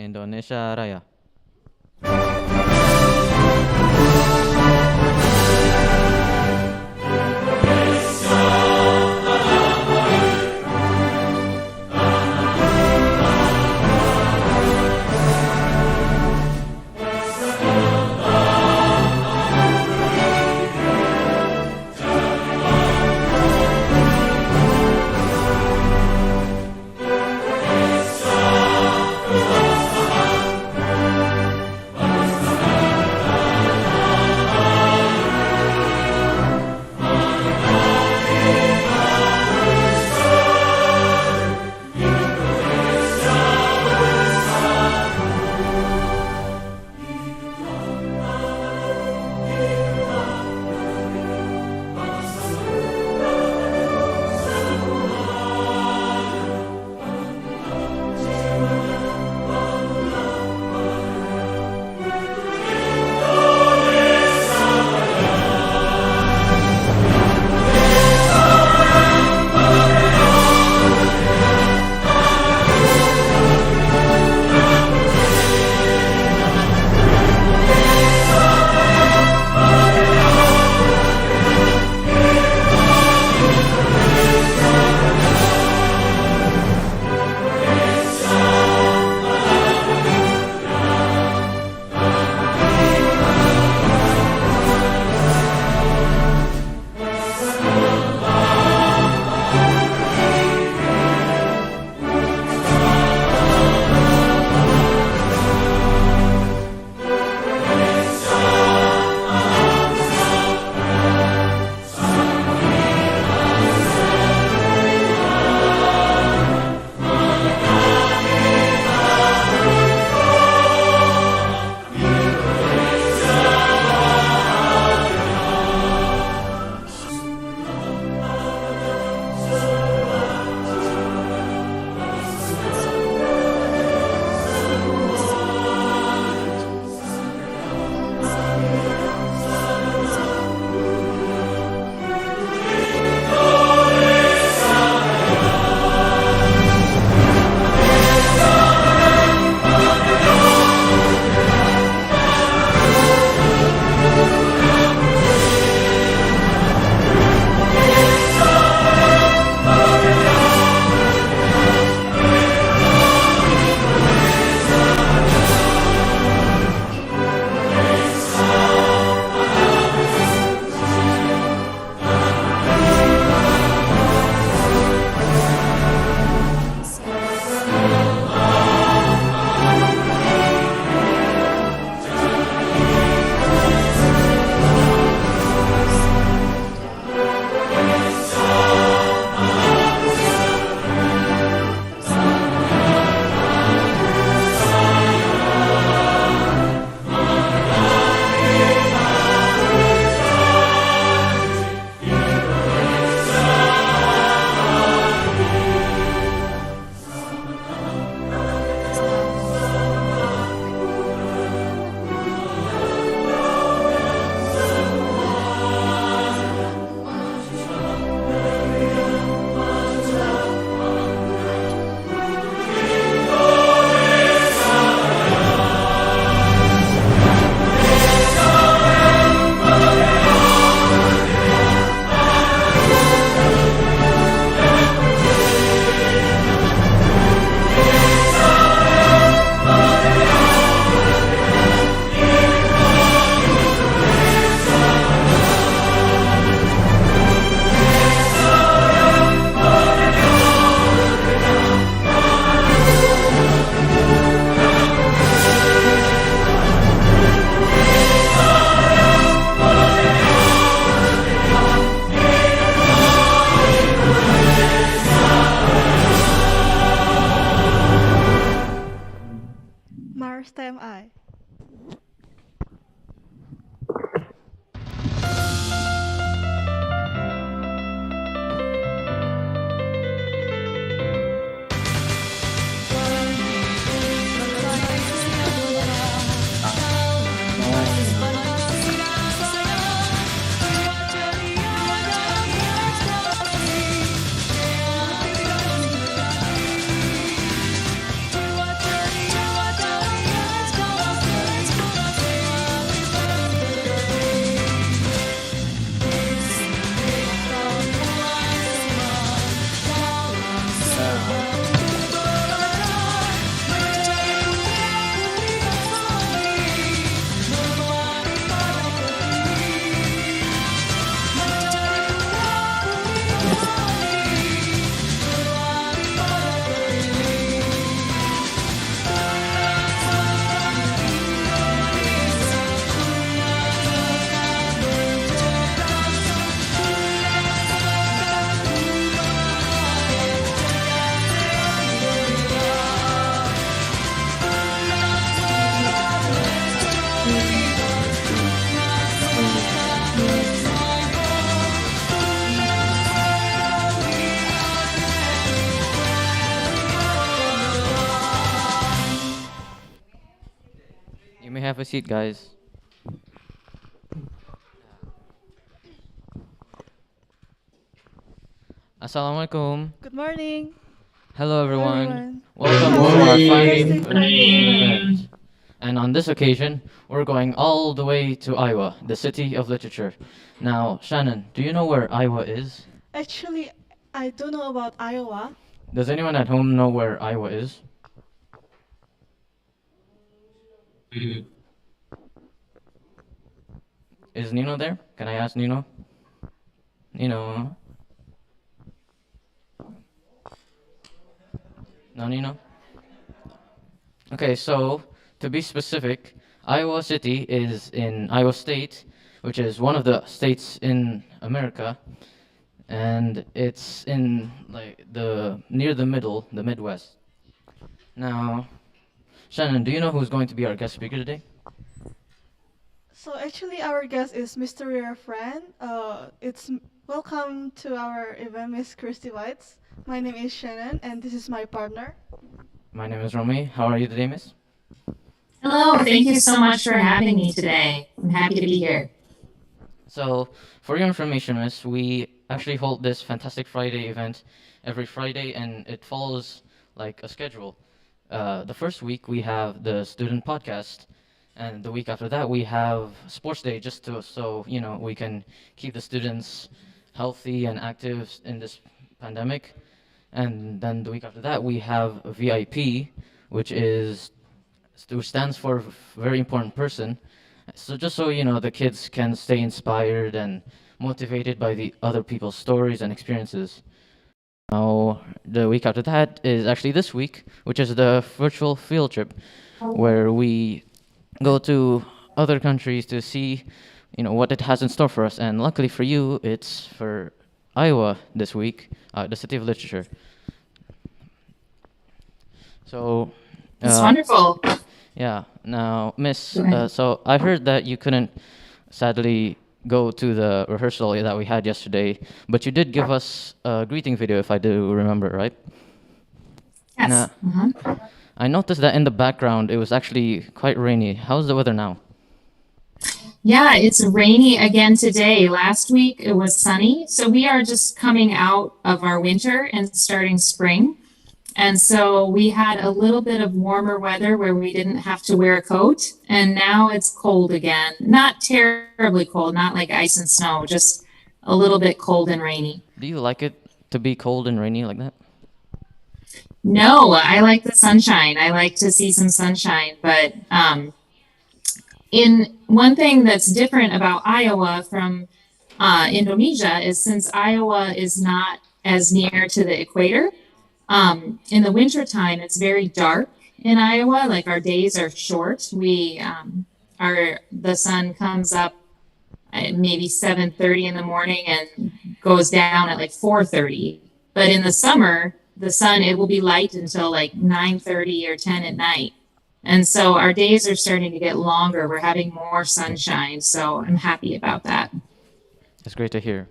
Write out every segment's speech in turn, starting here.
Indonesia Raya. First time I. You may have a seat, guys. Assalamualaikum. Good morning. Hello, Hello, everyone. everyone. Welcome to Welcome our to Friday Thursday Friday. event. And on this occasion, we're going all the way to Iowa, the city of literature. Now, Shannon, do you know where Iowa is? Actually, I don't know about Iowa. Does anyone at home know where Iowa is? Is Nino there? Can I ask Nino? Nino? No, Nino? Okay, so to be specific, Iowa City is in Iowa State, which is one of the states in America, and it's in like the near the middle, the Midwest. Now, Shannon, do you know who's going to be our guest speaker today? So actually, our guest is Mr. Rare Friend. Welcome to our event, Miss Christy Weitz. My name is Shannon, and this is my partner. My name is Romi. How are you today, miss? Hello, thank you so much for having me today. I'm happy to be here. So, for your information, miss, we actually hold this Fantastic Friday event every Friday, and it follows like a schedule. The first week we have the student podcast, and the week after that we have sports day, just to so we can keep the students healthy and active in this pandemic. And then the week after that we have a VIP, which stands for very important person. So just so the kids can stay inspired and motivated by the other people's stories and experiences. Now, the week after that is actually this week, which is the virtual field trip, where we go to other countries to see, what it has in store for us. And luckily for you, it's for Iowa this week, the City of Literature. So, It's wonderful. yeah. Now, Miss, Go ahead. so I heard that you couldn't sadly go to the rehearsal that we had yesterday, but you did give us a greeting video, if I do remember, right? Yes. Now, Uh-huh. I noticed that in the background it was actually quite rainy. How's the weather now? Yeah, it's rainy again today. Last week it was sunny. So we are just coming out of our winter and starting spring. And so we had a little bit of warmer weather where we didn't have to wear a coat. And now it's cold again. Not terribly cold, not like ice and snow, just a little bit cold and rainy. Do you like it to be cold and rainy like that? No, I like the sunshine. I like to see some sunshine. But in one thing that's different about Iowa from Indonesia is since Iowa is not as near to the equator, in the wintertime, it's very dark in Iowa. Like our days are short. The sun comes up at maybe 7:30 in the morning and goes down at like 4:30. But in the summer, it will be light until like 9:30 or 10 at night. And so our days are starting to get longer. We're having more sunshine. So I'm happy about that. It's great to hear.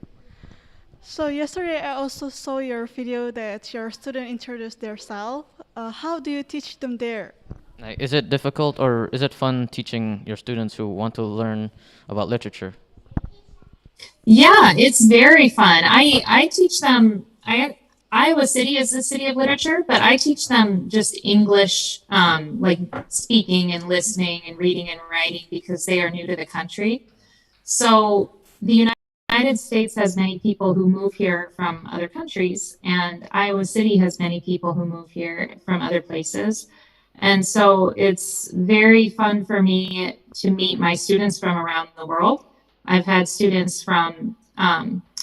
So yesterday I also saw your video that your student introduced themselves. How do you teach them there? Like, is it difficult or is it fun teaching your students who want to learn about literature? Yeah, it's very fun. I teach them. Iowa City is the city of literature, but I teach them just English, like speaking and listening and reading and writing because they are new to the country. So the United States has many people who move here from other countries, and Iowa City has many people who move here from other places. And so it's very fun for me to meet my students from around the world. I've had students from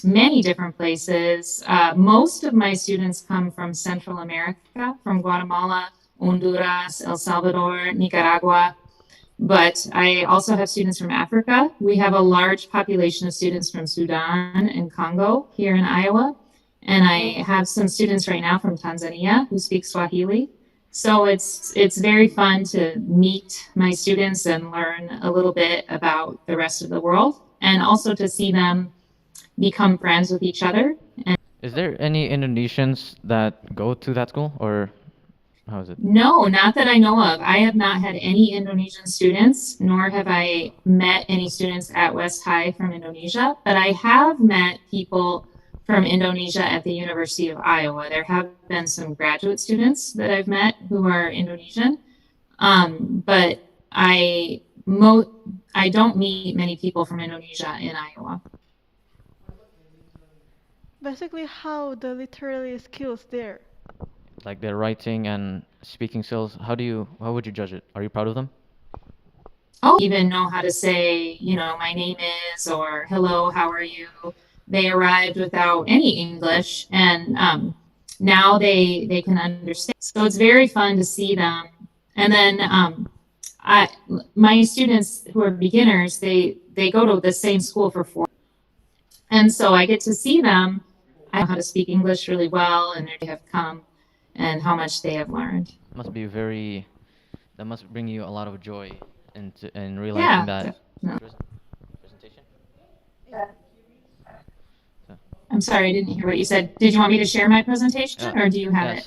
many different places. Most of my students come from Central America, from Guatemala, Honduras, El Salvador, Nicaragua. But I also have students from Africa. We have a large population of students from Sudan and Congo here in Iowa. And I have some students right now from Tanzania who speak Swahili. So it's very fun to meet my students and learn a little bit about the rest of the world, and also to see them become friends with each other. And Is there any Indonesians that go to that school, or how is it? no, not that I know of. I have not had any Indonesian students, nor have I met any students at West High from Indonesia, but I have met people from Indonesia at the University of Iowa. There have been some graduate students that I've met who are Indonesian, but I don't meet many people from Indonesia in Iowa. Basically, how the literary skills there? Like their writing and speaking skills, how would you judge it? Are you proud of them? Oh, even know how to say, my name is, or hello, how are you? They arrived without any English, and now they can understand. So it's very fun to see them. And then my students who are beginners, they go to the same school for 4 years. And so I get to see them. I know how to speak English really well, and they have come, and how much they have learned. That must bring you a lot of joy in Yeah, realizing that definitely. presentation. I'm sorry, I didn't hear what you said. Did you want me to share my presentation, Yeah, or do you have yeah. it?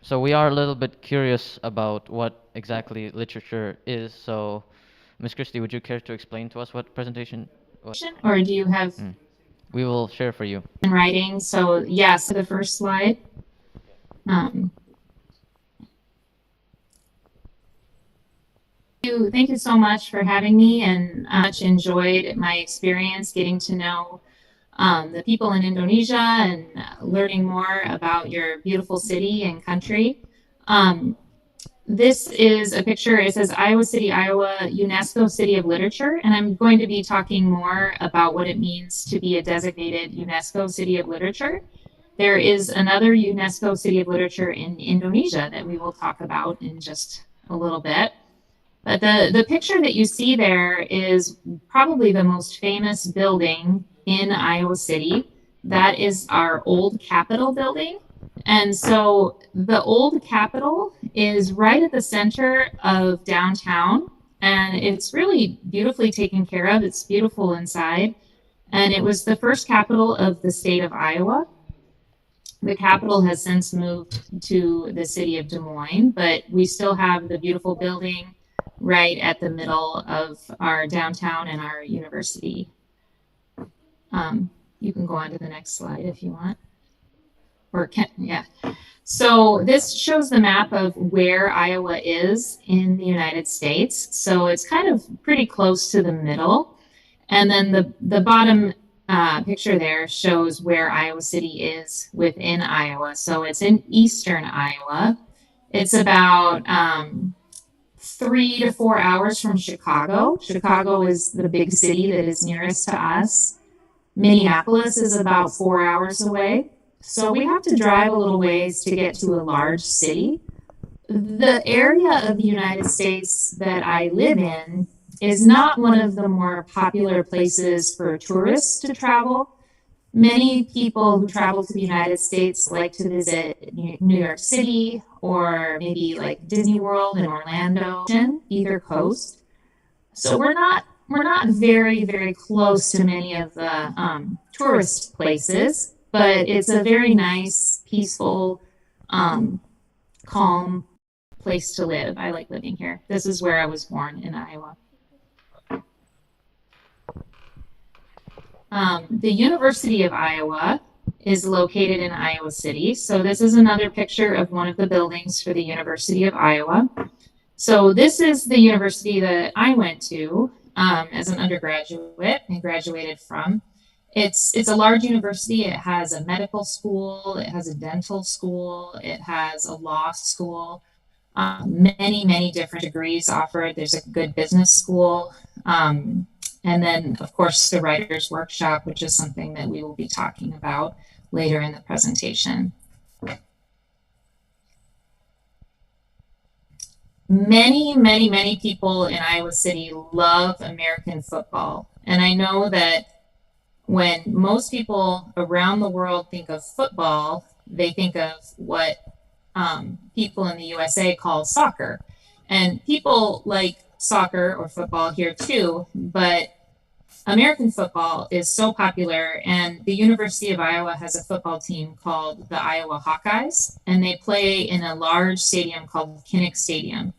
So we are a little bit curious about what exactly literature is. So, Miss Christie, would you care to explain to us what presentation? Or do you have We will share for you. in writing? So yes, the first slide. Thank you so much for having me, and much enjoyed my experience getting to know the people in Indonesia and learning more about your beautiful city and country. This is a picture. It says Iowa City, Iowa, UNESCO City of Literature, and I'm going to be talking more about what it means to be a designated UNESCO City of Literature. There is another UNESCO City of Literature in Indonesia that we will talk about in just a little bit. But the picture that you see there is probably the most famous building in Iowa City. That is our old Capitol building. And so the old Capitol is right at the center of downtown, and it's really beautifully taken care of. It's beautiful inside. And it was the first Capitol of the state of Iowa. The Capitol has since moved to the city of Des Moines, but we still have the beautiful building right at the middle of our downtown and our university. You can go on to the next slide if you want. So this shows the map of where Iowa is in the United States. So it's kind of pretty close to the middle. And then the bottom picture there shows where Iowa City is within Iowa. So it's in eastern Iowa. It's about 3 to 4 hours from Chicago. Chicago is the big city that is nearest to us. Minneapolis is about 4 hours away. So we have to drive a little ways to get to a large city. The area of the United States that I live in is not one of the more popular places for tourists to travel. Many people who travel to the United States like to visit New York City or maybe like Disney World in Orlando, either coast. So we're not very close to many of the tourist places, but it's a very nice, peaceful, calm place to live. I like living here. This is where I was born in Iowa. The University of Iowa is located in Iowa City. So this is another picture of one of the buildings for the University of Iowa. So this is the university that I went to as an undergraduate and graduated from. It's a large university. It has a medical school, it has a dental school, it has a law school, many different degrees offered. There's a good business school. And then, of course, the Writers' Workshop, which is something that we will be talking about later in the presentation. Many people in Iowa City love American football. And I know that when most people around the world think of football, they think of what people in the USA call soccer. And people like soccer or football here too, but American football is so popular, and the University of Iowa has a football team called the Iowa Hawkeyes, and they play in a large stadium called Kinnick Stadium.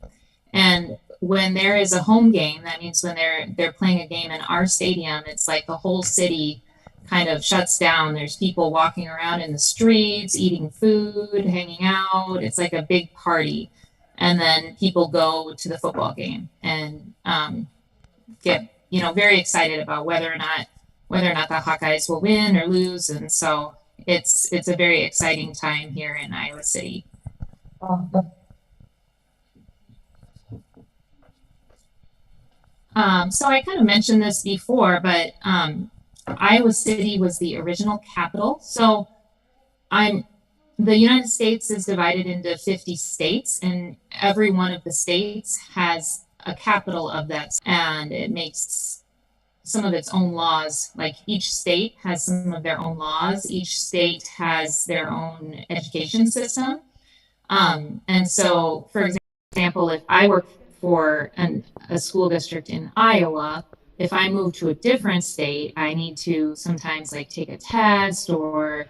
And when there is a home game, that means when they're playing a game in our stadium, it's like the whole city kind of shuts down. There's people walking around in the streets, eating food, hanging out. It's like a big party. And then people go to the football game and get very excited about whether or not the Hawkeyes will win or lose. And so it's a very exciting time here in Iowa City. So I kind of mentioned this before, but Iowa City was the original capital. So the United States is divided into 50 states, and every one of the states has a capital of that, and it makes some of its own laws. Like each state has some of their own laws. Each state has their own education system. And so, for example, if I work for a school district in Iowa, if I move to a different state, I need to sometimes like take a test or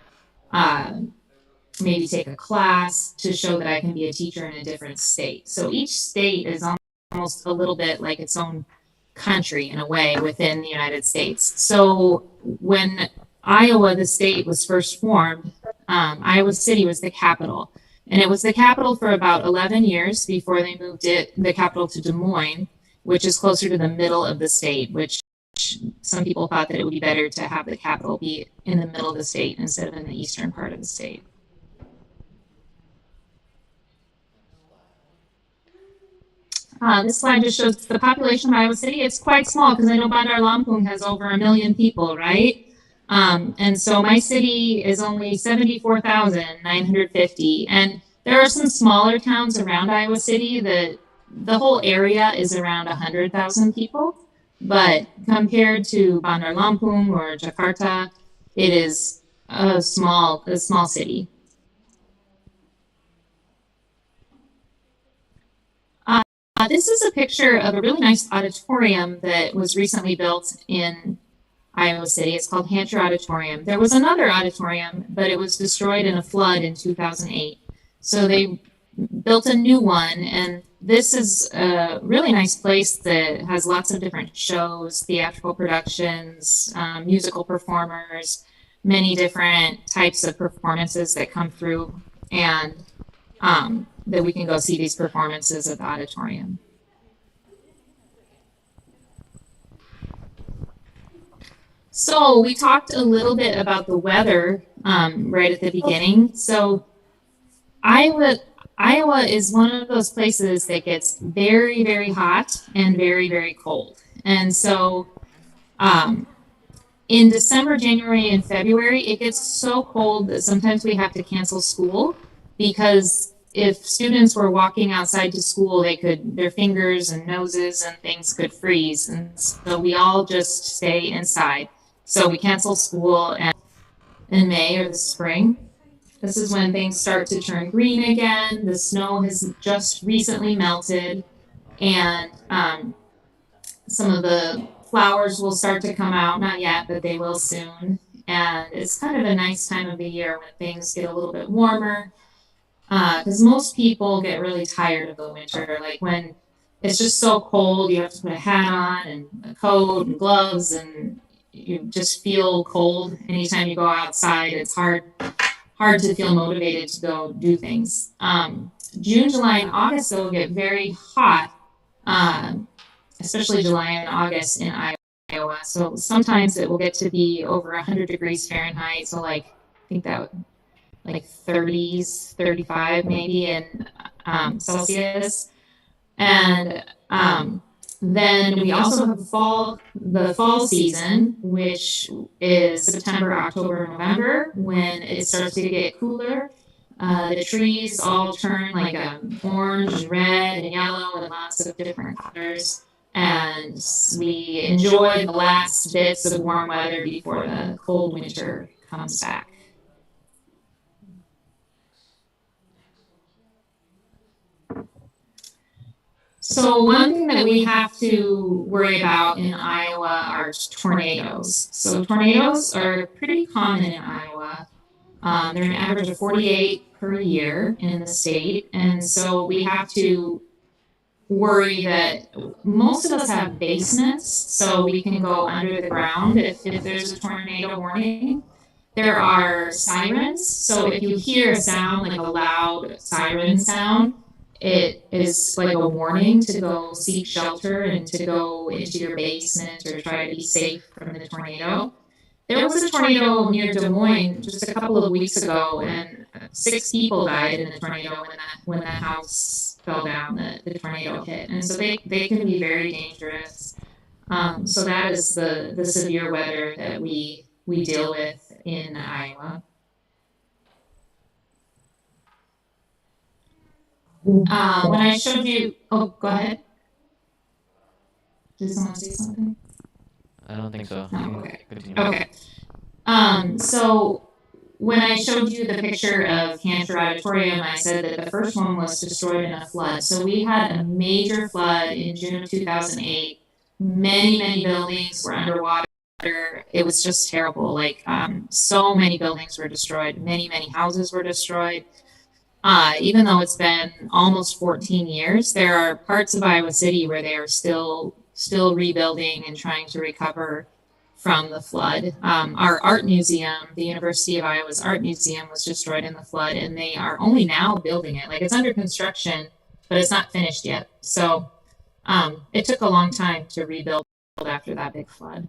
maybe take a class to show that I can be a teacher in a different state. So each state is almost a little bit like its own country in a way within the United States. So when Iowa, the state, was first formed, Iowa City was the capital. And it was the capital for about 11 years before they moved the capital to Des Moines, which is closer to the middle of the state, which some people thought that it would be better to have the capital be in the middle of the state instead of in the eastern part of the state. This slide just shows the population of Iowa City. It's quite small because I know Bandar Lampung has over 1 million people, right? And so my city is only 74,950. And there are some smaller towns around Iowa City that the whole area is around 100,000 people. But compared to Bandar Lampung or Jakarta, it is a small city. This is a picture of a really nice auditorium that was recently built in Iowa City. It's called Hancher Auditorium. There was another auditorium, but it was destroyed in a flood in 2008. So they built a new one, and this is a really nice place that has lots of different shows, theatrical productions, musical performers, many different types of performances that come through, and that we can go see these performances at the auditorium. So we talked a little bit about the weather right at the beginning. So Iowa is one of those places that gets very hot and very cold. And so in December, January, and February, it gets so cold that sometimes we have to cancel school, because if students were walking outside to school, their fingers and noses and things could freeze. And so we all just stay inside. So we cancel school, and in May or the spring. This is when things start to turn green again. The snow has just recently melted, and some of the flowers will start to come out. Not yet, but they will soon. And it's kind of a nice time of the year when things get a little bit warmer, because most people get really tired of the winter. Like when it's just so cold, you have to put a hat on and a coat and gloves, and you just feel cold anytime you go outside. It's hard to feel motivated to go do things. June, July, and August will get very hot, especially July and August in Iowa. So sometimes it will get to be over 100 degrees Fahrenheit. So like, I think that like 30s, 35 maybe in Celsius. And then we also have the fall season, which is September, October, November, when it starts to get cooler. The trees all turn like orange and red and yellow and lots of different colors. And we enjoy the last bits of warm weather before the cold winter comes back. So one thing that we have to worry about in Iowa are tornadoes. So tornadoes are pretty common in Iowa. They're an average of 48 per year in the state. And so we have to worry that most of us have basements, so we can go under the ground if there's a tornado warning. There are sirens. So if you hear a sound, like a loud siren sound, it is like a warning to go seek shelter and to go into your basement or try to be safe from the tornado. There was a tornado near Des Moines just a couple of weeks ago, and 6 people died in the tornado when the house fell down, the tornado hit. And so they can be very dangerous. So that is the severe weather that we deal with in Iowa. When I showed you, oh, go ahead. Did someone say something? I don't think so. Oh, okay. Continue. Okay. So when I showed you the picture of Cantor Auditorium, I said that the first one was destroyed in a flood. So we had a major flood in June of 2008. Many buildings were underwater. It was just terrible. Like so many buildings were destroyed. Many houses were destroyed. Even though it's been almost 14 years, there are parts of Iowa City where they are still rebuilding and trying to recover from the flood. Our art museum, the University of Iowa's art museum, was destroyed in the flood, and they are only now building it. Like it's under construction, but it's not finished yet. So it took a long time to rebuild after that big flood.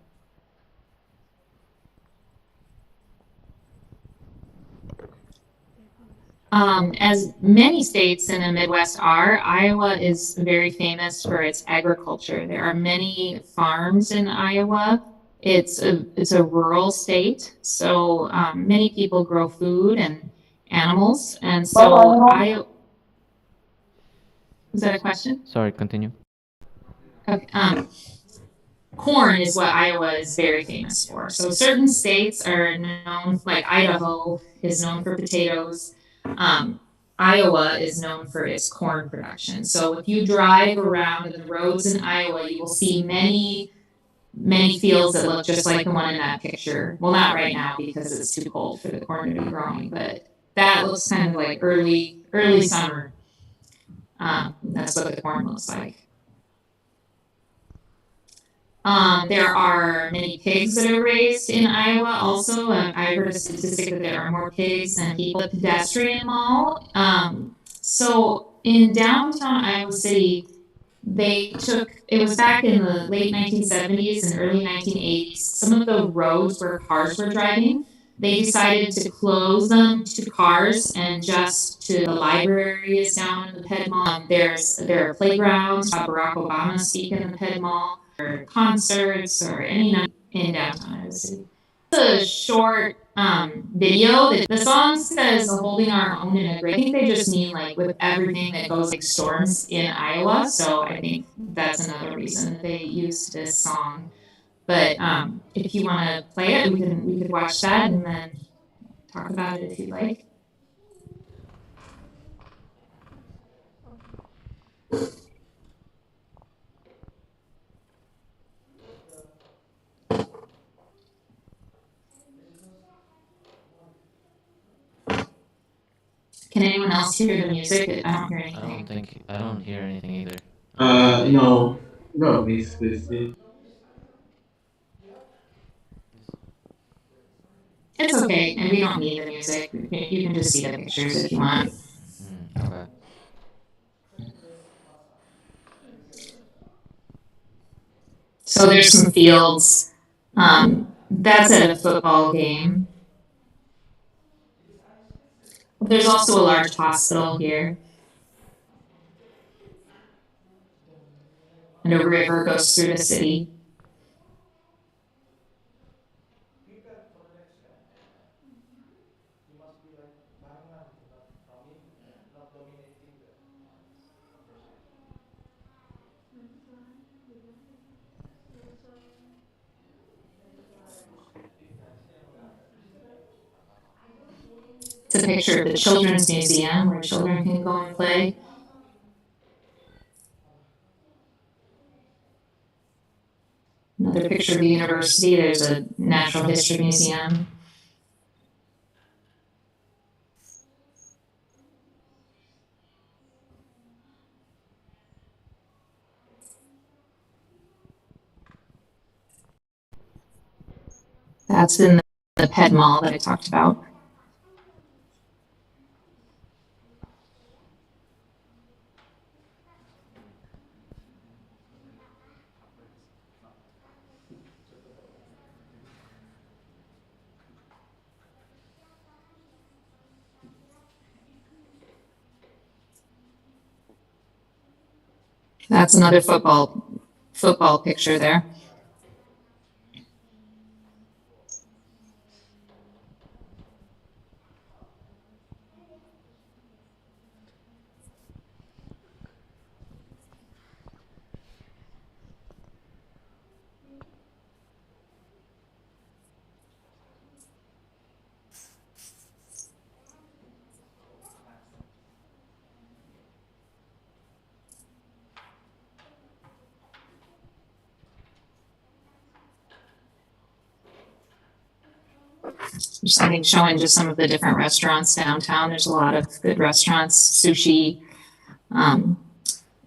As many states in the Midwest are, Iowa is very famous for its agriculture. There are many farms in Iowa. It's a rural state, so many people grow food and animals, and so is that a question? Sorry, continue. Okay. Corn is what Iowa is very famous for. So certain states are known, like Idaho is known for potatoes. Iowa is known for its corn production. So if you drive around the roads in Iowa, you will see many fields that look just like the one in that picture. Well, not right now because it's too cold for the corn to be growing, but that looks kind of like early summer. That's what the corn looks like. There are many pigs that are raised in Iowa also. I heard a statistic that there are more pigs than people at the pedestrian mall. So in downtown Iowa City, it was back in the late 1970s and early 1980s, some of the roads where cars were driving, they decided to close them to cars and just to the libraries down in the Ped Mall. There are playgrounds, Barack Obama speak in the Ped Mall, or concerts, or any night in downtown Iowa City. It's a short video. The song says holding our own in a great. I think they just mean like with everything that goes like storms in Iowa. So I think that's another reason that they used this song. But if you want to play it, we could watch that and then talk about it if you'd like. Can anyone else hear the music? I don't hear anything. I don't hear anything either. No, please. It's okay, and we don't need the music. You can just see the pictures if you want. Okay. So there's some fields. That's at a football game. There's also a large hospital here. And a river goes through the city. It's a picture of the Children's Museum where children can go and play. Another picture of the university. There's a natural history museum. That's in the Ped Mall that I talked about. That's another football picture there. Just I think showing just some of the different restaurants downtown. There's a lot of good restaurants, sushi,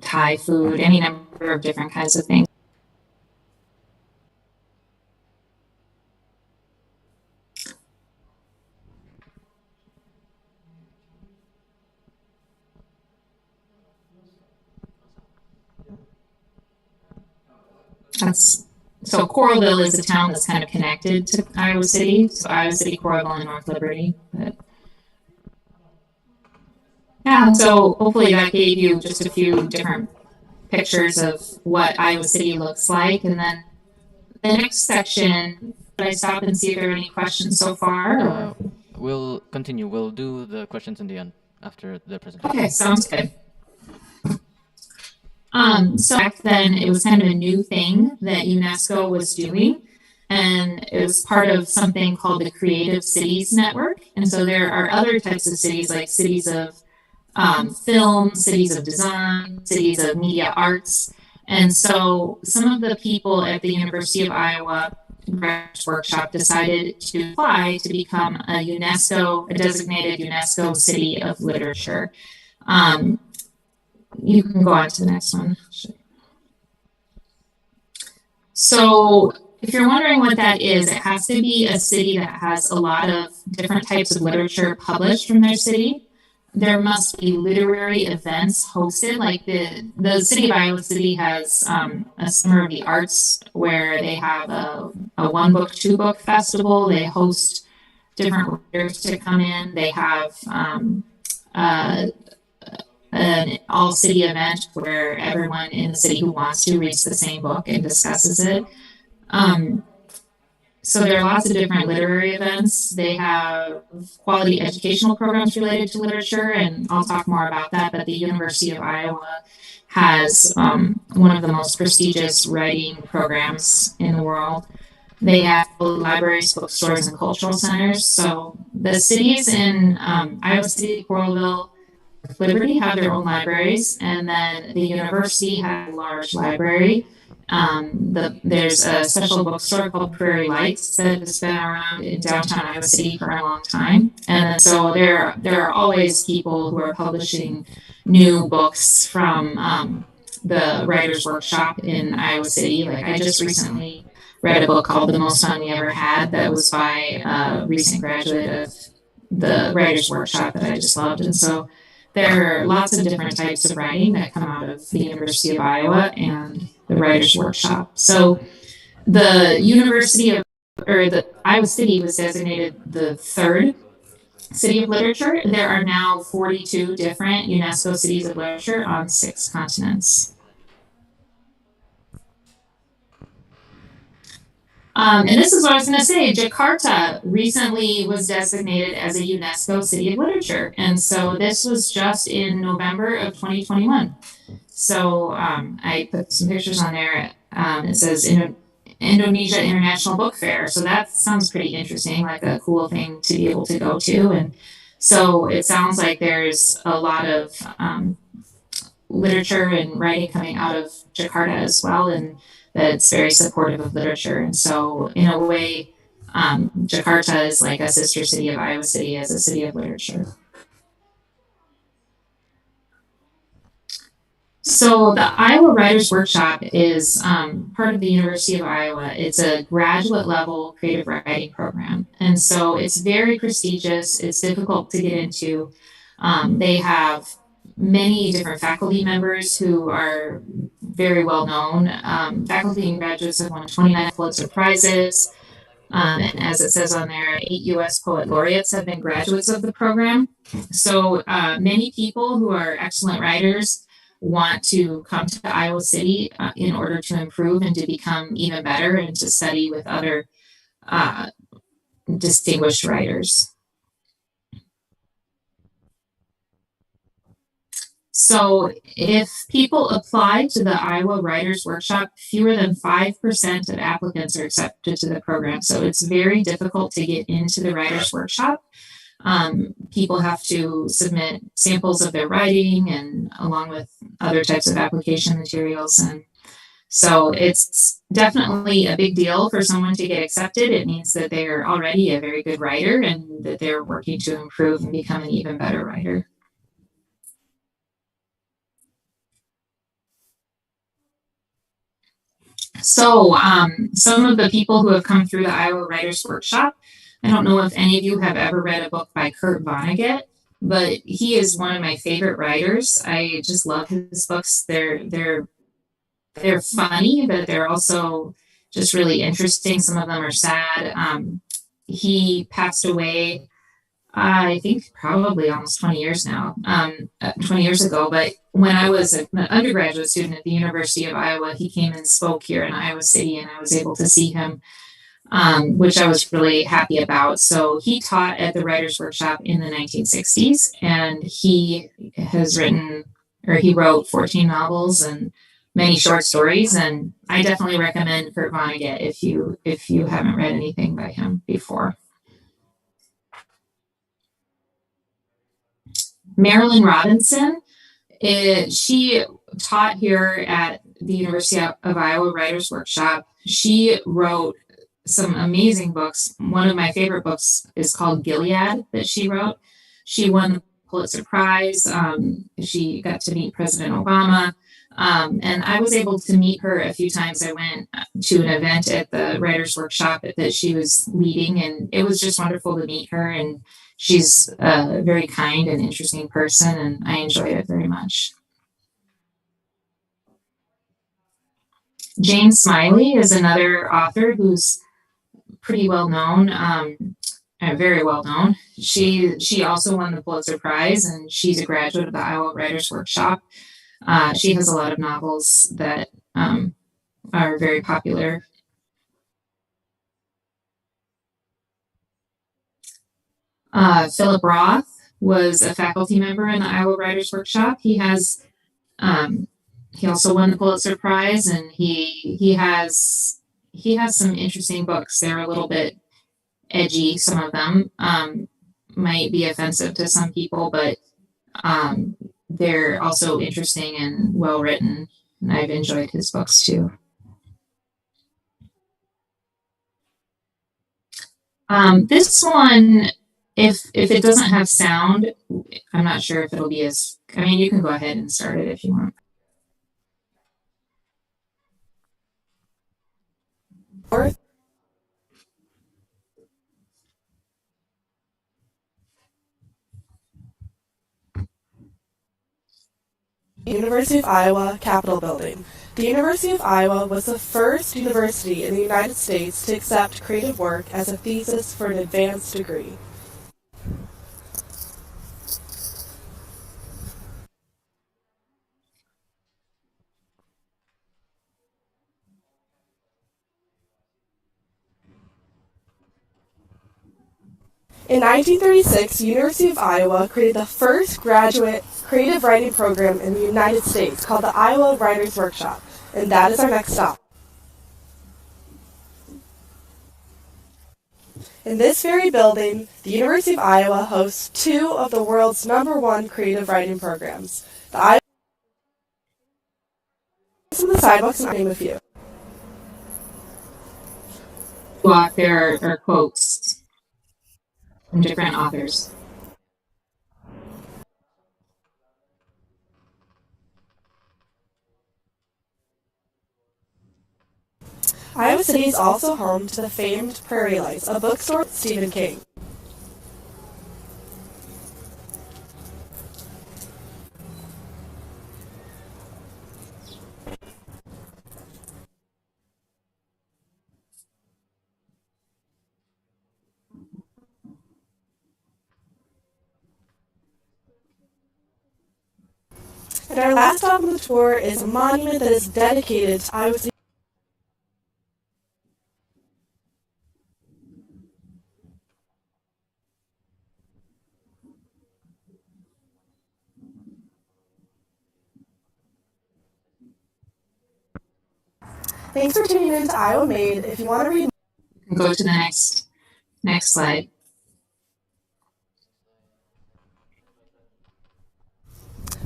Thai food, any number of different kinds of things. So Coralville is a town that's kind of connected to Iowa City. So Iowa City, Coralville, and North Liberty. But yeah, so hopefully that gave you just a few different pictures of what Iowa City looks like. And then the next section, should I stop and see if there are any questions so far? We'll continue. We'll do the questions in the end after the presentation. Okay, sounds good. So back then it was kind of a new thing that UNESCO was doing, and it was part of something called the Creative Cities Network. And so there are other types of cities, like cities of film, cities of design, cities of media arts. And so some of the people at the University of Iowa workshop decided to apply to become a designated UNESCO City of Literature. You can go on to the next one. So if you're wondering what that is, it has to be a city that has a lot of different types of literature published from their city. There must be literary events hosted, like the city of Iowa City has a Summer of the Arts where they have a one book, two book festival. They host different writers to come in. They have an all city event where everyone in the city who wants to reads the same book and discusses it. So there are lots of different literary events. They have quality educational programs related to literature, and I'll talk more about that, but the University of Iowa has one of the most prestigious writing programs in the world. They have libraries, bookstores, and cultural centers. So the cities in Iowa City, Coralville, Liberty have their own libraries, and then the university has a large library. There's a special bookstore called Prairie Lights that has been around in downtown Iowa City for a long time, and so there are always people who are publishing new books from the Writers' Workshop in Iowa City. Like I just recently read a book called The Most Fun We Ever Had that was by a recent graduate of the Writers' Workshop that I just loved, and so there are lots of different types of writing that come out of the University of Iowa and the Writers' Workshop. So the Iowa City was designated the third city of literature. There are now 42 different UNESCO cities of literature on 6 continents. And this is what I was going to say. Jakarta recently was designated as a UNESCO City of Literature. And so this was just in November of 2021. So I put some pictures on there. It says Indonesia International Book Fair. So that sounds pretty interesting, like a cool thing to be able to go to. And so it sounds like there's a lot of literature and writing coming out of Jakarta as well. And that it's very supportive of literature. And so in a way, Jakarta is like a sister city of Iowa City as a city of literature. So the Iowa Writers' Workshop is part of the University of Iowa. It's a graduate level creative writing program. And so it's very prestigious. It's difficult to get into. They have many different faculty members who are very well known. Faculty and graduates have won 29 Pulitzer Prizes. And as it says on there, 8 U.S. Poet Laureates have been graduates of the program. So many people who are excellent writers want to come to Iowa City in order to improve and to become even better and to study with other distinguished writers. So if people apply to the Iowa Writers' Workshop, fewer than 5% of applicants are accepted to the program. So it's very difficult to get into the Writers' Workshop. People have to submit samples of their writing and along with other types of application materials. And so it's definitely a big deal for someone to get accepted. It means that they're already a very good writer and that they're working to improve and become an even better writer. So some of the people who have come through the Iowa Writers' Workshop, I don't know if any of you have ever read a book by Kurt Vonnegut, but he is one of my favorite writers. I just love his books. They're funny, but they're also just really interesting. Some of them are sad. He passed away, I think probably almost 20 years now, 20 years ago. But when I was an undergraduate student at the University of Iowa, he came and spoke here in Iowa City, and I was able to see him, which I was really happy about. So he taught at the Writers' Workshop in the 1960s, and he wrote 14 novels and many short stories. And I definitely recommend Kurt Vonnegut if you haven't read anything by him before. Marilyn Robinson, she taught here at the University of Iowa Writers' Workshop. She wrote some amazing books. One of my favorite books is called Gilead that she wrote. She won the Pulitzer Prize. She got to meet President Obama. And I was able to meet her a few times. I went to an event at the Writers' Workshop that she was leading, and it was just wonderful to meet her. And she's a very kind and interesting person, and I enjoyed it very much. Jane Smiley is another author who's pretty well known, very well known. She also won the Pulitzer Prize, and she's a graduate of the Iowa Writers' Workshop. She has a lot of novels that are very popular. Philip Roth was a faculty member in the Iowa Writers' Workshop. He also won the Pulitzer Prize, and he has he has some interesting books. They're a little bit edgy, some of them. Might be offensive to some people, but they're also interesting and well written. And I've enjoyed his books too. This one, if it doesn't have sound, I'm not sure if it'll be as, I mean, you can go ahead and start it if you want. University of Iowa Capitol Building. The University of Iowa was the first university in the United States to accept creative work as a thesis for an advanced degree. In 1936, the University of Iowa created the first graduate creative writing program in the United States called the Iowa Writers Workshop, and that is our next stop. In this very building, the University of Iowa hosts two of the world's #1 creative writing programs. The Iowa and the sidewalks, and name a few. There are quotes from different authors. Iowa City is also home to the famed Prairie Lights, a bookstore with Stephen King. And our last stop on the tour is a monument that is dedicated to Iowa City. Thanks for tuning in to Iowa Made. If you want to read, Go to the next slide.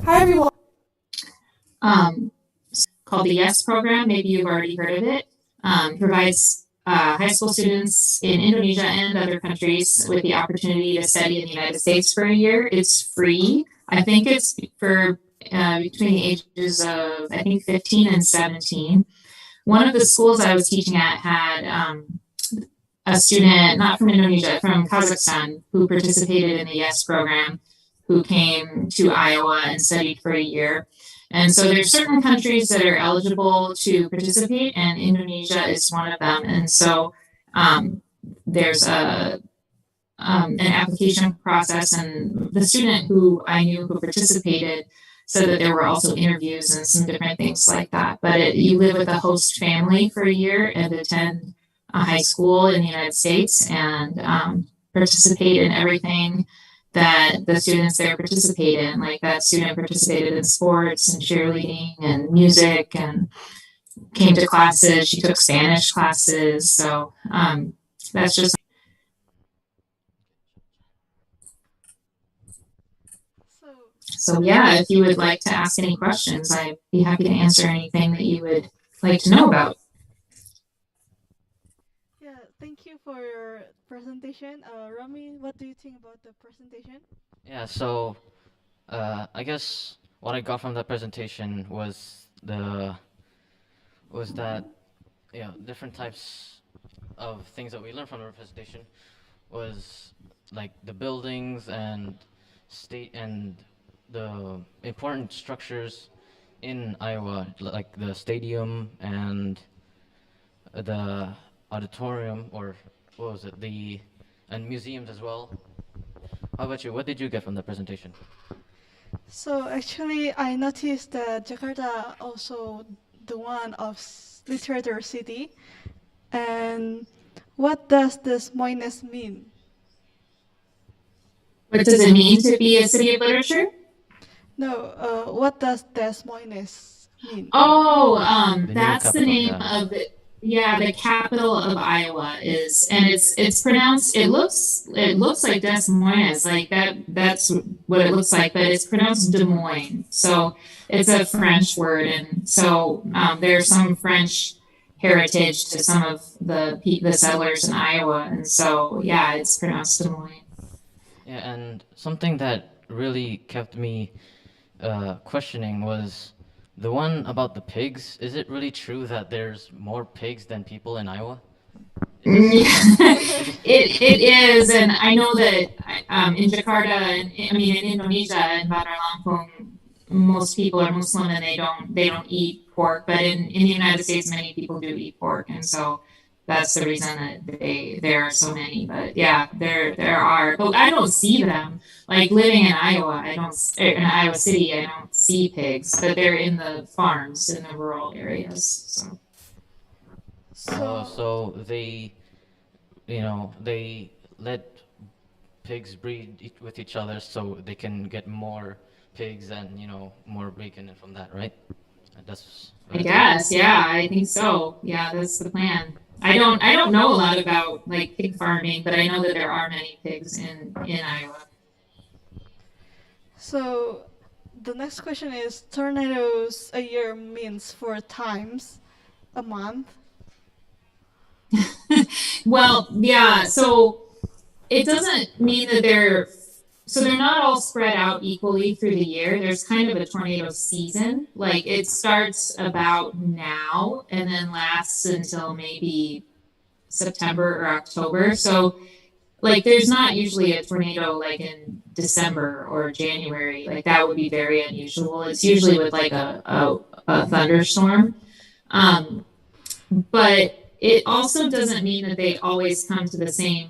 hi everyone. Called the YES program. Maybe you've already heard of it. Provides high school students in Indonesia and other countries with the opportunity to study in the United States for a year. It's free. I think it's for between the ages of, I think, 15 and 17. One of the schools I was teaching at had a student, not from Indonesia, from Kazakhstan, who participated in the YES program, who came to Iowa and studied for a year. And so there's certain countries that are eligible to participate, and Indonesia is one of them. And so there's an application process, and the student who I knew who participated said that there were also interviews and some different things like that. But you live with a host family for a year and attend a high school in the United States and participate in everything that the students there participate in. Like that student participated in sports and cheerleading and music and came to classes. She took Spanish classes. So that's just. So yeah, if you would like to ask any questions, I'd be happy to answer anything that you would like to know about. Yeah, thank you for your presentation. Romi, what do you think about the presentation? Yeah, so I guess what I got from that presentation was that different types of things that we learned from the presentation was like the buildings and the important structures in Iowa, like the stadium and the auditorium, or what was it, and museums as well. How about you? What did you get from the presentation? So actually, I noticed that Jakarta also the one of literature city. And what does Des Moines mean? What does it mean to be a city of literature? No, what does Des Moines mean? Oh, The new that's the capital, name yeah. of Yeah, the capital of Iowa is, and it's pronounced. It looks like Des Moines, like that. That's what it looks like, but it's pronounced Des Moines. So it's a French word, and so there's some French heritage to some of the settlers in Iowa, and so yeah, it's pronounced Des Moines. Yeah, and something that really kept me questioning was the one about the pigs. Is it really true that there's more pigs than people in Iowa? Is Yeah, this it is, and I know that in Jakarta, and I mean in Indonesia and Bandar Lampung, most people are Muslim and they don't eat pork. But in the United States, many people do eat pork, and so that's the reason that there are so many. But yeah, there are, but I don't see them. Like living in Iowa, in Iowa City, I don't see pigs, but they're in the farms in the rural areas. So. oh, So, so they let pigs breed with each other so they can get more pigs and, more bacon from that, right? That's I what it is. guess, yeah, I think so. Yeah, that's the plan. I don't know a lot about like pig farming, but I know that there are many pigs in Iowa. so the next question is tornadoes a year means 4 times a month. Well, yeah, so it doesn't mean that they're not all spread out equally through the year. There's kind of a tornado season. Like it starts about now and then lasts until maybe September or October. So like there's not usually a tornado like in December or January. Like that would be very unusual. It's usually with like a thunderstorm. Um, but it also doesn't mean that they always come to the same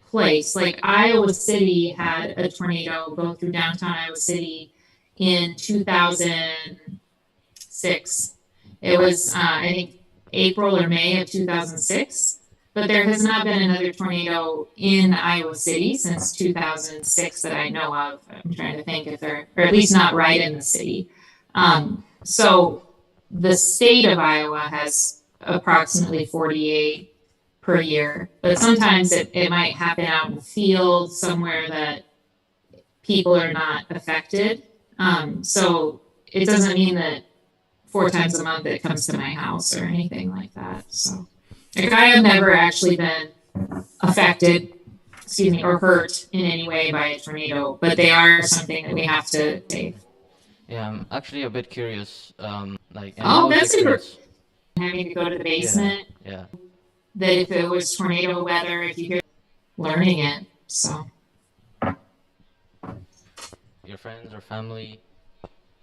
place. Like Iowa City had a tornado go through downtown Iowa City in 2006. It was, I think, April or May of 2006. But there has not been another tornado in Iowa City since 2006 that I know of. I'm trying to think if they're, or at least not right in the city. So the state of Iowa has approximately 48 per year, but sometimes it might happen out in the field somewhere that people are not affected. So it doesn't mean that 4 times a month it comes to my house or anything like that. So like I have never actually been affected, excuse me, or hurt in any way by a tornado, but they are something that we have to save. Yeah, I'm actually a bit curious. Like, in Oh, Noah's that's super. experience. Having to go to the Yeah, basement, yeah. that if it was tornado weather, if you hear learning it. So Your friends or family.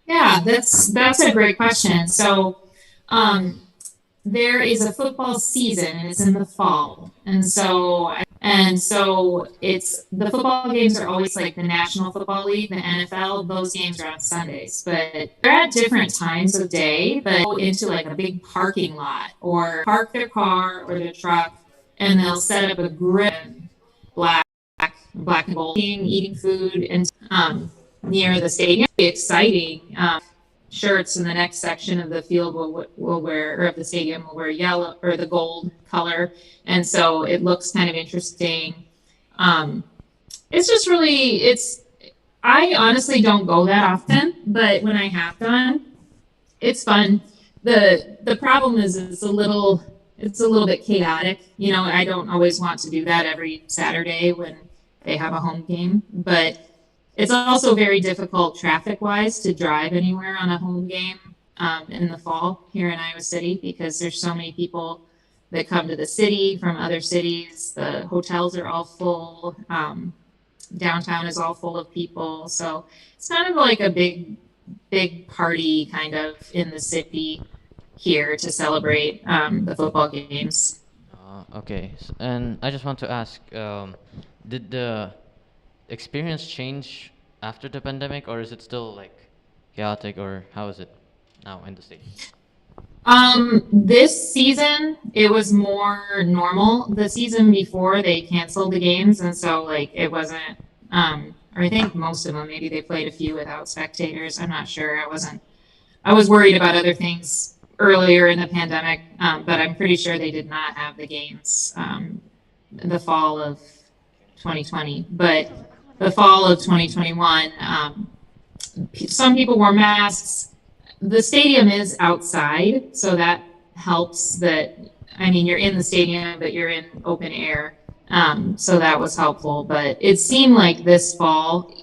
yeah, that's a great question. So um, there is a football season and it's in the fall, and so it's the football games are always like the National Football League, the NFL. Those games are on Sundays, but they're at different times of day. But go into like a big parking lot or park their car or their truck, and they'll set up a grill, black black and gold, eating food and near the stadium. Exciting. Shirts in the next section of the field will wear, or of the stadium will wear yellow or the gold color, and so it looks kind of interesting. Um, it's just really it's. I honestly don't go that often, but when I have gone, it's fun. The problem is it's a little bit chaotic. I don't always want to do that every Saturday when they have a home game, but it's also very difficult traffic wise to drive anywhere on a home game in the fall here in Iowa City because there's so many people that come to the city from other cities. The hotels are all full. Downtown is all full of people. So it's kind of like a big party kind of in the city here to celebrate the football games. Okay, and I just want to ask, did the experience change after the pandemic, or is it still like chaotic, or how is it now in the States? This season it was more normal. The season before they canceled the games, and so like it wasn't. Or I think most of them maybe they played a few without spectators. I'm not sure. I was worried about other things earlier in the pandemic, but I'm pretty sure they did not have the games the fall of 2020. But the fall of 2021, some people wore masks. The stadium is outside, so that helps. That, I mean, you're in the stadium, but you're in open air. So that was helpful. But it seemed like this fall,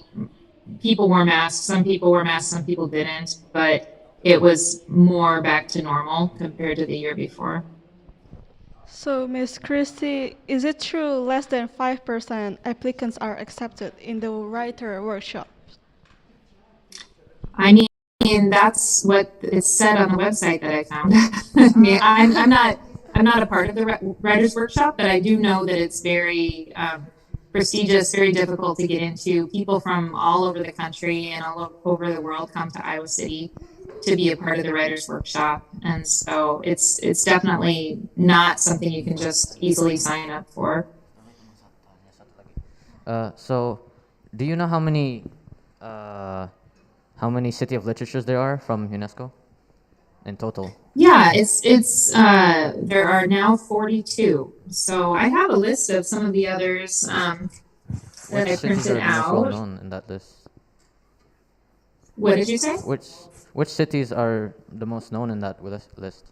people wore masks. Some people wore masks, some people didn't. But it was more back to normal compared to the year before. So, Miss Christy, is it true less than 5% applicants are accepted in the writer workshop? I mean, that's what it said on the website that I found. I mean, I'm not a part of the writers workshop, but I do know that it's very prestigious, very difficult to get into. People from all over the country and all over the world come to Iowa City to be a part of the writers workshop, and so it's definitely not something you can just easily sign up for. So, do you know how many City of Literatures there are from UNESCO in total? Yeah, it's there are now 42. So I have a list of some of the others that I Which cities are printed the most well out. known in that list? What did you say? Which cities are the most known in that list?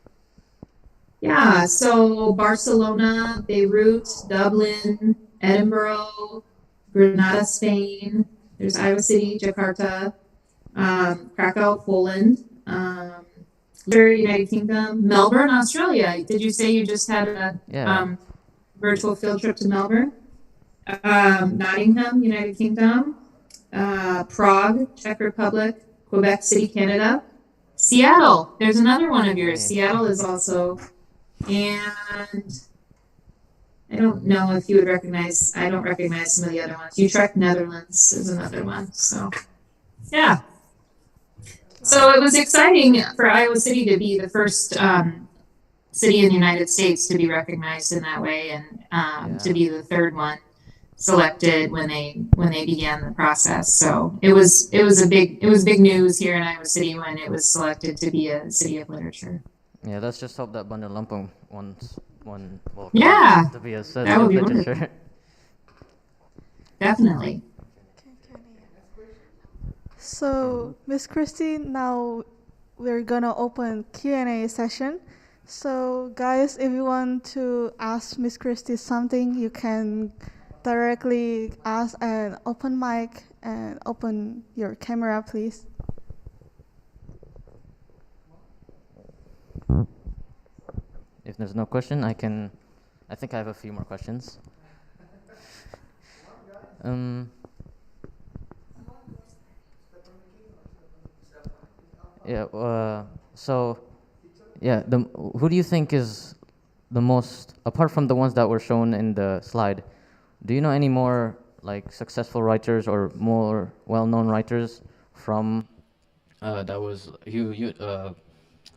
Yeah, so Barcelona, Beirut, Dublin, Edinburgh, Granada, Spain. There's Iowa City, Jakarta, Krakow, Poland, United Kingdom, Melbourne, Australia. Did you say you just had a virtual field trip to Melbourne? Nottingham, United Kingdom, Prague, Czech Republic, Quebec City, Canada, Seattle. There's another one of yours. Seattle is also, and I don't know if you would recognize. I don't recognize some of the other ones. Utrecht, Netherlands is another one. So, yeah. So it was exciting for Iowa City to be the first city in the United States to be recognized in that way, and to be the third one selected when they began the process. So it was big news here in Iowa City when it was selected to be a city of literature. Yeah, let's just hope that Bandar Lampung wants to be a city that of would be literature. wonderful. Definitely. So, Miss Christy, now we're gonna open Q&A session. So, guys, if you want to ask Miss Christy something, you can directly ask an open mic and open your camera, please. If there's no question, I think I have a few more questions. Who do you think is the most, apart from the ones that were shown in the slide, do you know any more like successful writers or more well-known writers from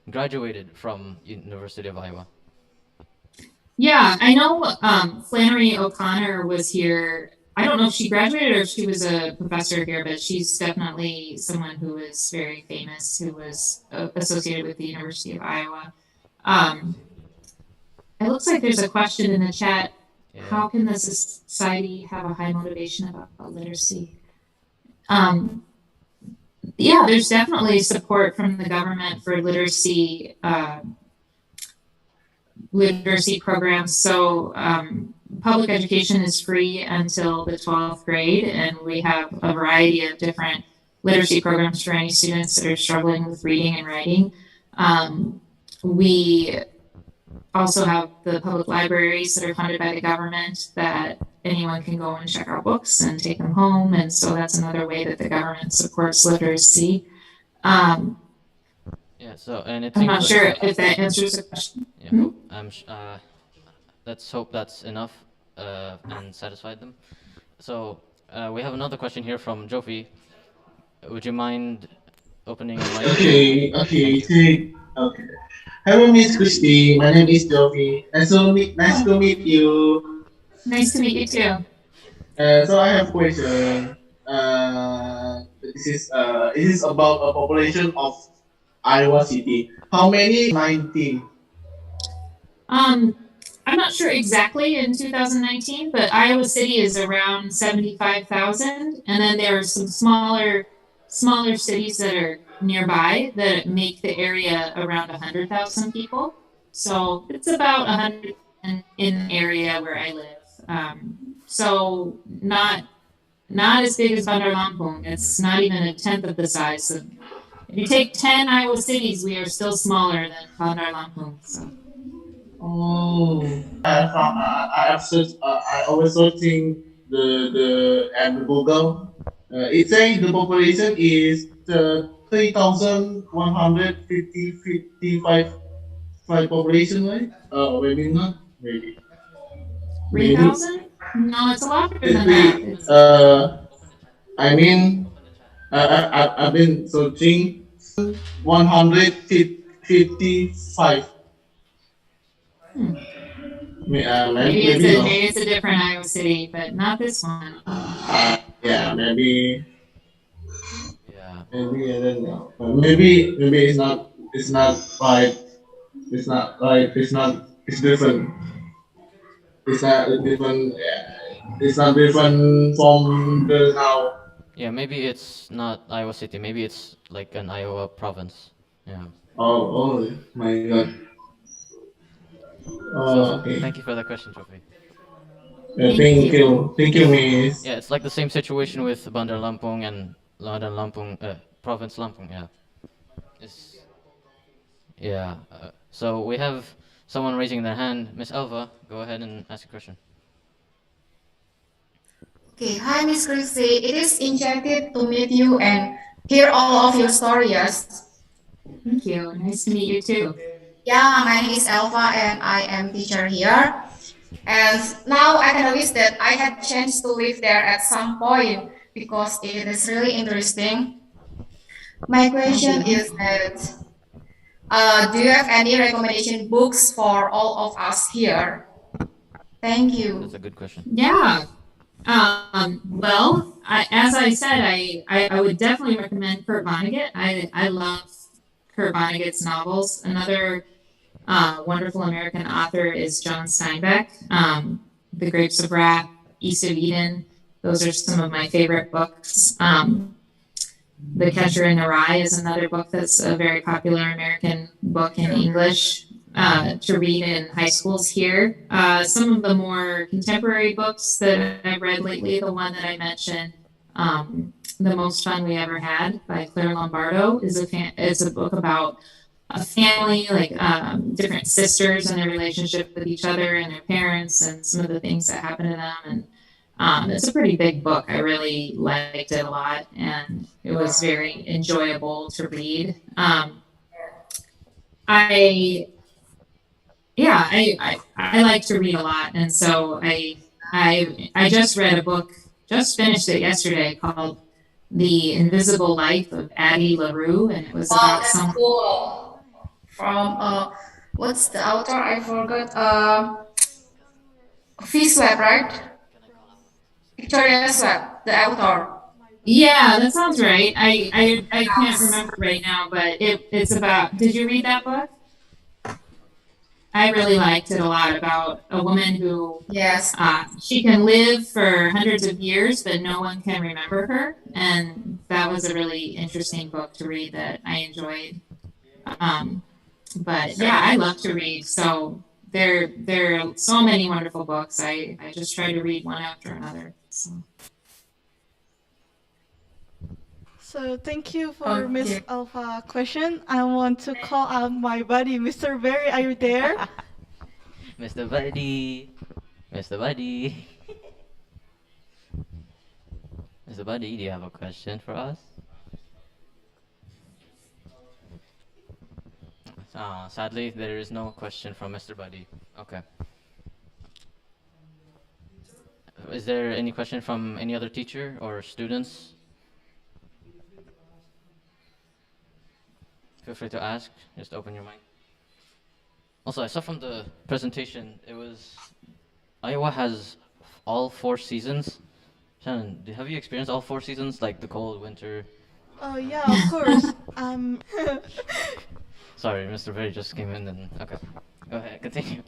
graduated from University of Iowa? Yeah, I know Flannery O'Connor was here. I don't know if she graduated or if she was a professor here, but she's definitely someone who is very famous, who was associated with the University of Iowa. It looks like there's a question in the chat. Yeah. How can the society have a high motivation about literacy? There's definitely support from the government for literacy programs. So public education is free until the 12th grade, and we have a variety of different literacy programs for any students that are struggling with reading and writing. We also have the public libraries that are funded by the government that anyone can go and check out books and take them home, and so that's another way that the government supports literacy. I'm not sure if that answers the question. Yeah, let's hope that's enough and satisfied them. So we have another question here from Jofi. Would you mind opening your mic? Okay. Okay. Hello, Miss Christy. My name is Jovi. Nice to meet you. Nice to meet you too. So I have a question. This is about a population of Iowa City. How many? 19. I'm not sure exactly in 2019, but Iowa City is around 75,000, and then there are some smaller cities that are nearby that make the area around 100,000 people. So it's about 100 in the area where I live. So not as big as Bandar Lampung. It's not even a tenth of the size. If you take 10 Iowa cities, we are still smaller than Bandar Lampung. So. Oh, I have searched. I always searching the at Google. It says the population is 3,155 population, right? Maybe not. Maybe. Maybe. 3,000? No, it's a lot bigger than that. Maybe. It's, I mean, I've been searching 155. maybe it's a different Iowa City, but not this one. Yeah, maybe Yeah. maybe I don't know. Maybe it's not right. It's not right. It's different. It's not different. Yeah, it's not different from the now. Yeah, maybe it's not Iowa City. Maybe it's like an Iowa province. Yeah. Oh my God. So Okay. thank you for the question, Trophy. Thank you, Miss. Yeah, it's like the same situation with Bandar Lampung and Bandar Lampung, province Lampung. Yeah. It's, yeah. So we have someone raising their hand. Miss Elva, go ahead and ask a question. Okay, hi Miss Christy. It is enchanted to meet you and hear all of your stories. Thank you. Nice to meet you too. Yeah, my name is Alpha and I am teacher here. And now I can wish that I had chance to live there at some point because it is really interesting. My question is that do you have any recommendation books for all of us here? Thank you. That's a good question. Yeah. Well, as I said, I would definitely recommend Kurt Vonnegut. I love Kurt Vonnegut's novels. Another wonderful American author is John Steinbeck. The Grapes of Wrath, East of Eden. Those are some of my favorite books. The Catcher in the Rye is another book that's a very popular American book in English to read in high schools here. Some of the more contemporary books that I've read lately, the one that I mentioned, The Most Fun We Ever Had by Claire Lombardo, is a book about a family, like different sisters and their relationship with each other and their parents and some of the things that happen to them. And it's a pretty big book. I really liked it a lot, and it was very enjoyable to read. I like to read a lot, and so I just read a book, just finished it yesterday, called The Invisible Life of Addie LaRue, and it was about That's some. cool. From what's the author? I forgot. Swab, right? Victoria Swab, the author. Yeah, that sounds right. I can't remember right now, but it's about. Did you read that book? I really liked it a lot, about a woman who Yes. she can live for hundreds of years, but no one can remember her, and that was a really interesting book to read that I enjoyed. But yeah, I love to read, so there are so many wonderful books. I just try to read one after another. So thank you for Miss Okay. Alpha question. I want to call out my buddy, Mr. Barry. Are you there? Mr. Buddy. Mr. Buddy. Mr. Buddy, do you have a question for us? Sadly, there is no question from Mr. Buddy. Okay. Is there any question from any other teacher or students? Feel free to ask. Just open your mic. Also, I saw from the presentation, it was Iowa has all 4 seasons. Shannon, have you experienced all 4 seasons, like the cold, winter, Oh yeah, of course. Sorry, Mr. Berry just came in and okay. Go ahead, continue.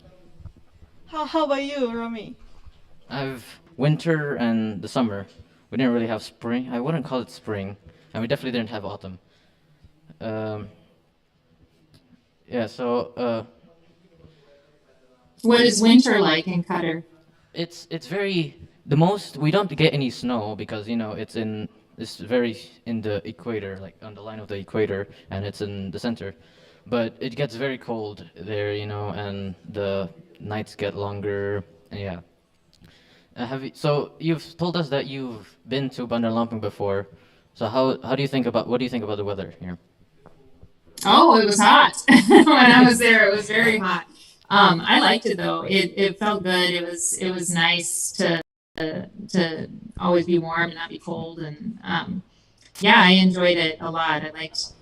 How about you, Romi? I've winter and the summer. We didn't really have spring. I wouldn't call it spring, and we definitely didn't have autumn. Um, yeah, so What is winter like in Qatar? it's very the most we don't get any snow because it's very in the equator, like on the line of the equator, and it's in the center. But it gets very cold there, and the nights get longer. And yeah. So you've told us that you've been to Bandar Lampung before. So how do you think about what do you think about the weather here? Oh, it was hot. When I was there, it was very hot. I liked it though. It felt good. It was nice to always be warm and not be cold. And yeah, I enjoyed it a lot. I liked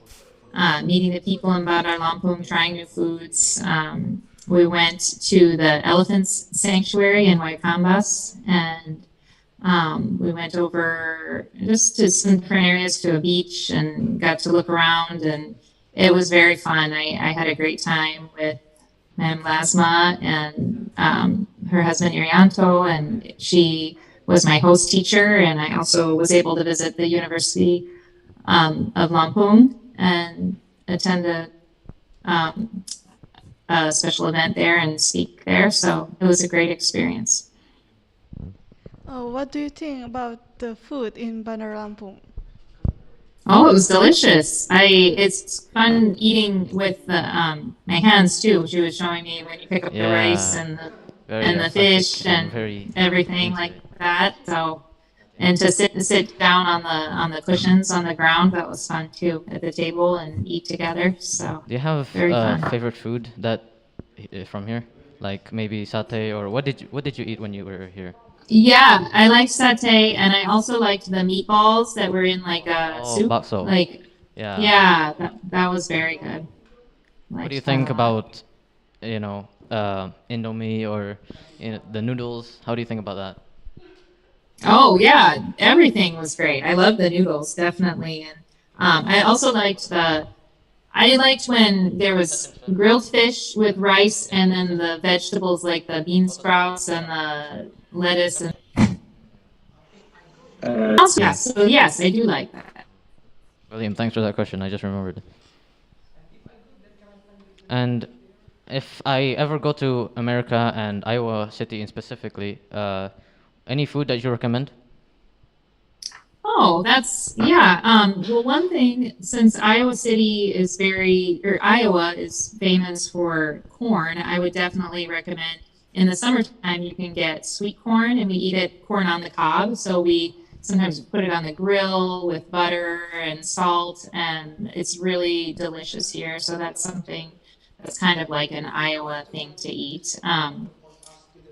meeting the people in Bandar Lampung, trying new foods. We went to the elephants sanctuary in Waikambas, and we went over just to some different areas to a beach and got to look around, and it was very fun. I had a great time with Ma'am Lasma and her husband Irianto, and she was my host teacher, and I also was able to visit the University of Lampung and attend a special event there and speak there. So it was a great experience. Oh, what do you think about the food in Bandar Lampung? Oh, it was delicious. It's fun eating with my hands too. She was showing me when you pick up the rice Yeah, and the very the authentic fish and very everything into like it. that. So and to sit down on the cushions on the ground, that was fun too at the table and eat together. So Do you have very a fun. favorite food that from here? Like maybe satay or what did you eat when you were here? Yeah, I liked satay, and I also liked the meatballs that were in like a Oh, soup. bakso. Like, Yeah. yeah, that was very good. What do you Liked that think a lot. about, Indomie or the noodles? How do you think about that? Oh yeah, everything was great. I love the noodles, definitely, and I also liked I liked when there was grilled fish with rice, and then the vegetables like the bean sprouts and the lettuce and yeah. So yes, I do like that. William, thanks for that question. I just remembered. And if I ever go to America and Iowa City in specifically, any food that you recommend? Oh, that's yeah. Well, one thing, since Iowa is famous for corn, I would definitely recommend in the summertime you can get sweet corn, and we eat it corn on the cob. So we sometimes put it on the grill with butter and salt, and it's really delicious here. So that's something that's kind of like an Iowa thing to eat.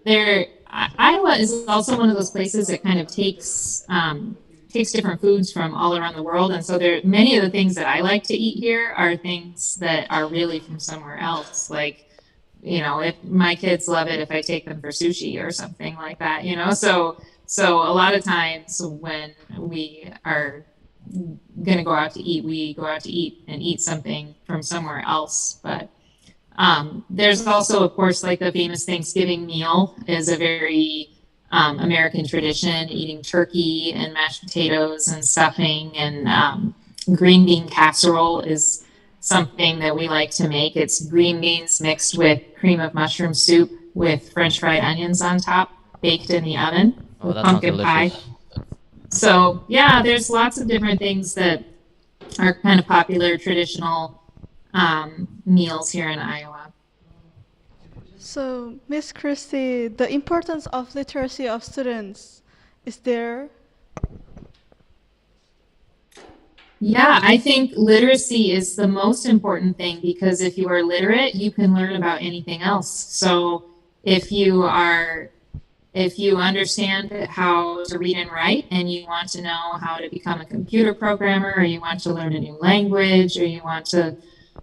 Iowa is also one of those places that kind of takes different foods from all around the world, and so there many of the things that I like to eat here are things that are really from somewhere else. Like, if my kids love it if I take them for sushi or something like that. So a lot of times when we are gonna go out to eat, we go out to eat and eat something from somewhere else, but. There's also, of course, like the famous Thanksgiving meal is a very American tradition, eating turkey and mashed potatoes and stuffing, and green bean casserole is something that we like to make. It's green beans mixed with cream of mushroom soup with French fried onions on top, baked in the oven Oh, with that sounds pumpkin pie. delicious. So yeah, there's lots of different things that are kind of popular traditional meals here in Iowa. So, Miss Christie, the importance of literacy of students is there. Yeah, I think literacy is the most important thing, because if you are literate, you can learn about anything else. So if you understand how to read and write, and you want to know how to become a computer programmer, or you want to learn a new language, or you want to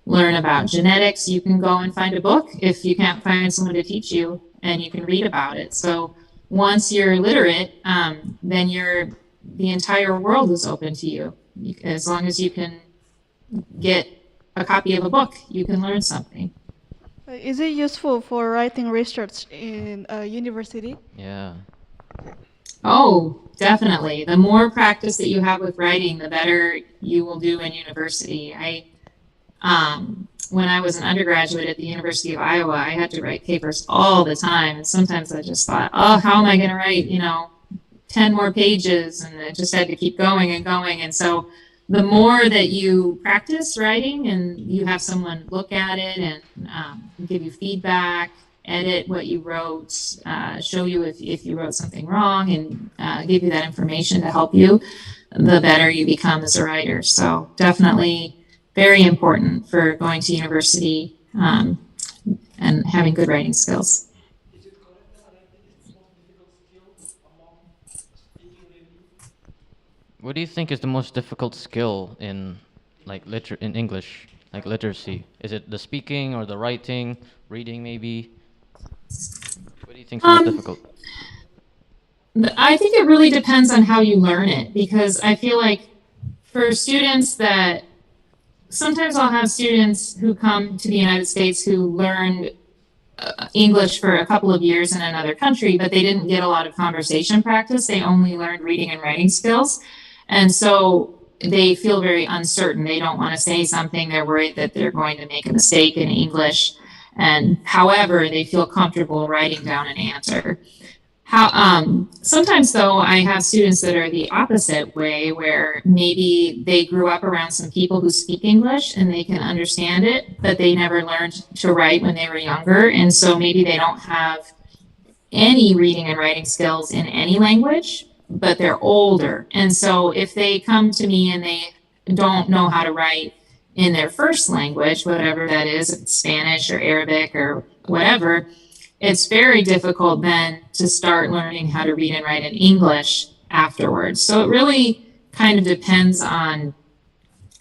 learn about genetics, you can go and find a book if you can't find someone to teach you, and you can read about it. So once you're literate, then the entire world is open to you. As long as you can get a copy of a book, you can learn something. Is it useful for writing research in a university? Yeah. Oh, definitely. The more practice that you have with writing, the better you will do in university. When I was an undergraduate at the University of Iowa, I had to write papers all the time. And sometimes I just thought, oh, how am I going to write, 10 more pages? And I just had to keep going and going. And so the more that you practice writing and you have someone look at it and give you feedback, edit what you wrote, show you if you wrote something wrong, and give you that information to help you, the better you become as a writer. So definitely very important for going to university and having good writing skills. What do you think is the most difficult skill in in English, like literacy? Is it the speaking or the writing, reading maybe? What do you think is most difficult? I think it really depends on how you learn it, because I feel like for students that sometimes I'll have students who come to the United States who learned English for a couple of years in another country, but they didn't get a lot of conversation practice. They only learned reading and writing skills. And so they feel very uncertain. They don't want to say something. They're worried that they're going to make a mistake in English. And however, they feel comfortable writing down an answer. Sometimes though, I have students that are the opposite way, where maybe they grew up around some people who speak English and they can understand it, but they never learned to write when they were younger. And so maybe they don't have any reading and writing skills in any language, but they're older. And so if they come to me and they don't know how to write in their first language, whatever that is, if it's Spanish or Arabic or whatever, it's very difficult then to start learning how to read and write in English afterwards. So it really kind of depends on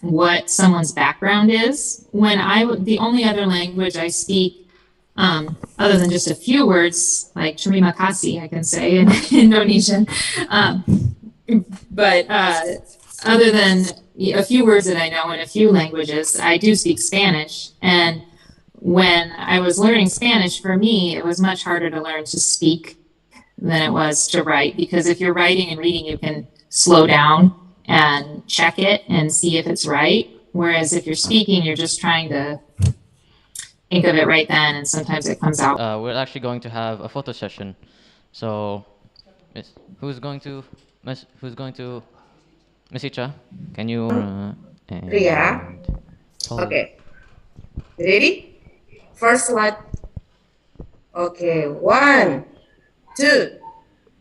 what someone's background is. The only other language I speak, other than just a few words, like terima kasih, I can say in Indonesian. But other than a few words that I know in a few languages, I do speak Spanish. And when I was learning Spanish, for me, it was much harder to learn to speak than it was to write, because if you're writing and reading, you can slow down and check it and see if it's right. Whereas if you're speaking, you're just trying to think of it right then, and sometimes it comes out. We're actually going to have a photo session. So, who's going to Miss Icha? Can you? Yeah. Okay. Ready? First slide. Okay, 1, 2,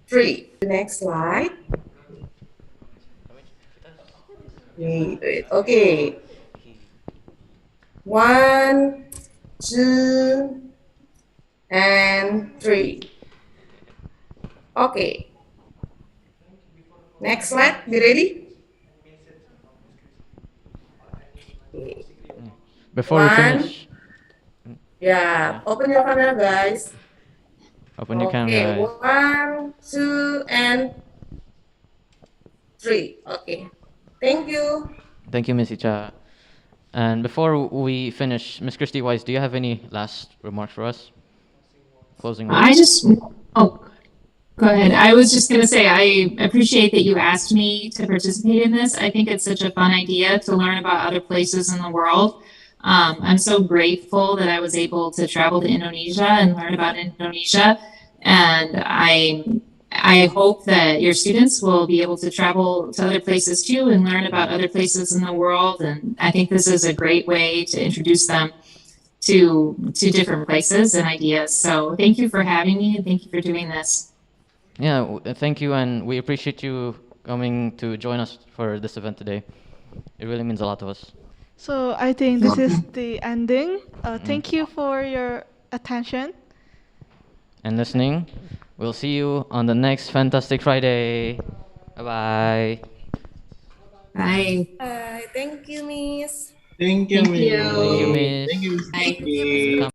3. Next slide. Okay. 1, 2, and 3. Okay. Next slide. Be ready? Before we 1. finish, Yeah, open your camera, guys. open your Okay, camera. 1, 2, and 3. Okay. Thank you. Thank you, Miss Icha. And before we finish, Miss Christy Weitz, do you have any last remarks for us? Closing remarks. Go ahead. I was just going to say, I appreciate that you asked me to participate in this. I think it's such a fun idea to learn about other places in the world. I'm so grateful that I was able to travel to Indonesia and learn about Indonesia. And I hope that your students will be able to travel to other places too and learn about other places in the world. And I think this is a great way to introduce them to different places and ideas. So thank you for having me, and thank you for doing this. Yeah, thank you, and we appreciate you coming to join us for this event today. It really means a lot to us. So I think this is the ending. Thank you for your attention. And listening. We'll see you on the next Fantastic Friday. Bye-bye. Bye. Thank you, Miss. Thank you, Thank you. Thank you, Miss. Thank you, Miss. Bye. Vicky.